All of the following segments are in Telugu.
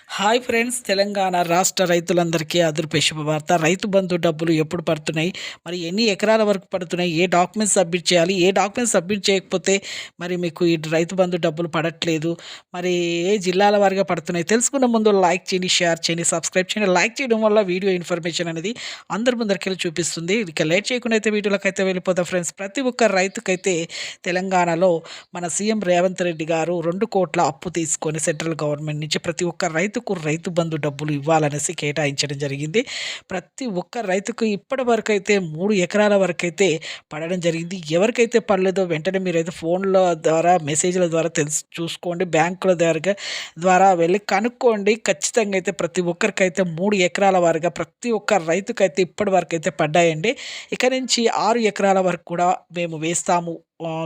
హాయ్ ఫ్రెండ్స్, తెలంగాణ రాష్ట్ర రైతులందరికీ అదుర్పే శుభవార్త. రైతు బంధు డబ్బులు ఎప్పుడు పడుతున్నాయి, మరి ఎన్ని ఎకరాల వరకు పడుతున్నాయి, ఏ డాక్యుమెంట్స్ సబ్మిట్ చేయాలి, ఏ డాక్యుమెంట్స్ సబ్మిట్ చేయకపోతే మరి మీకు ఈ రైతు బంధు డబ్బులు పడట్లేదు, మరి ఏ జిల్లాల వారిగా పడుతున్నాయి తెలుసుకున్న ముందు లైక్ చేయండి, షేర్ చేయండి, సబ్స్క్రైబ్ చేయండి. లైక్ చేయడం వల్ల వీడియో ఇన్ఫర్మేషన్ అనేది అందరి ముందరికెళ్ళి చూపిస్తుంది. ఇక లేట్ చేయకుండా అయితే వీడియోలోకి అయితే వెళ్ళిపోతాం ఫ్రెండ్స్. ప్రతి ఒక్క రైతుకైతే తెలంగాణలో మన సీఎం రేవంత్ రెడ్డి గారు 2 కోట్ల అప్పు తీసుకొని సెంట్రల్ గవర్నమెంట్ నుంచి ప్రతి ఒక్క రైతుకు రైతు బంధు డబ్బులు ఇవ్వాలనేసి కేటాయించడం జరిగింది. ప్రతి ఒక్క రైతుకు ఇప్పటి వరకు అయితే 3 ఎకరాల వరకు అయితే పడడం జరిగింది. ఎవరికైతే పడలేదో వెంటనే మీరైతే ఫోన్ల ద్వారా మెసేజ్ల ద్వారా చూసుకోండి. బ్యాంకుల ద్వారా వెళ్ళి కనుక్కోండి. ఖచ్చితంగా అయితే ప్రతి ఒక్కరికైతే 3 ఎకరాల వారుగా ప్రతి ఒక్క రైతుకైతే ఇప్పటి వరకు అయితే పడ్డాయండి. ఇక నుంచి 6 ఎకరాల వరకు కూడా మేము వేస్తాము,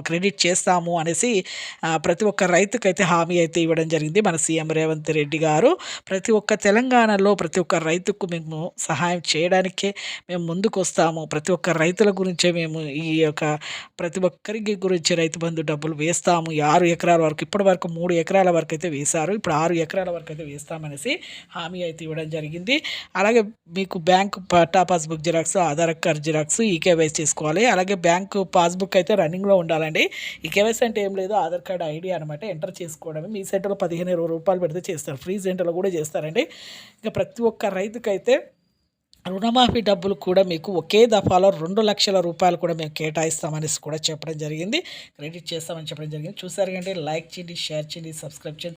క్రెడిట్ చేస్తాము అనేసి ప్రతి ఒక్క రైతుకైతే హామీ అయితే ఇవ్వడం జరిగింది మన సీఎం రేవంత్ రెడ్డి గారు. ప్రతి ఒక్క తెలంగాణలో ప్రతి ఒక్క రైతుకు మేము సహాయం చేయడానికే మేము ముందుకొస్తాము. ప్రతి ఒక్క రైతుల గురించే మేము ఈ యొక్క ప్రతి ఒక్కరికి గురించి రైతు బంధు డబ్బులు వేస్తాము. ఈ 6 ఎకరాల వరకు ఇప్పటి వరకు 3 ఎకరాల వరకు అయితే వేశారు. ఇప్పుడు 6 ఎకరాల వరకు అయితే వేస్తామనేసి హామీ అయితే ఇవ్వడం జరిగింది. అలాగే మీకు బ్యాంకు పట్టా passbook xerox, Aadhaar card xerox, eKYC చేసుకోవాలి. అలాగే బ్యాంకు పాస్బుక్ అయితే రన్నింగ్లో ఉండాలండి. ఈ కేవైసీ అంటే ఏం లేదు, ఆధార్ కార్డ్ ఐడి అనమాట. ఎంటర్ చేసుకోవడమే. మీ సెంటర్లో 15-20 రూపాయలు పెడితే చేస్తారు. ఫ్రీ సెంటర్లో కూడా చేస్తారండి. ఇంకా ప్రతి ఒక్క రైతుకైతే రుణమాఫీ డబ్బులు కూడా మీకు ఒకే దఫాలో 2 లక్షల రూపాయలు కూడా మేము కేటాయిస్తామనేసి కూడా చెప్పడం జరిగింది. క్రెడిట్ చేస్తామని చెప్పడం జరిగింది. చూసారు కంటే లైక్ చేయండి, షేర్ చేయండి, సబ్స్క్రైబ్ చేయండి.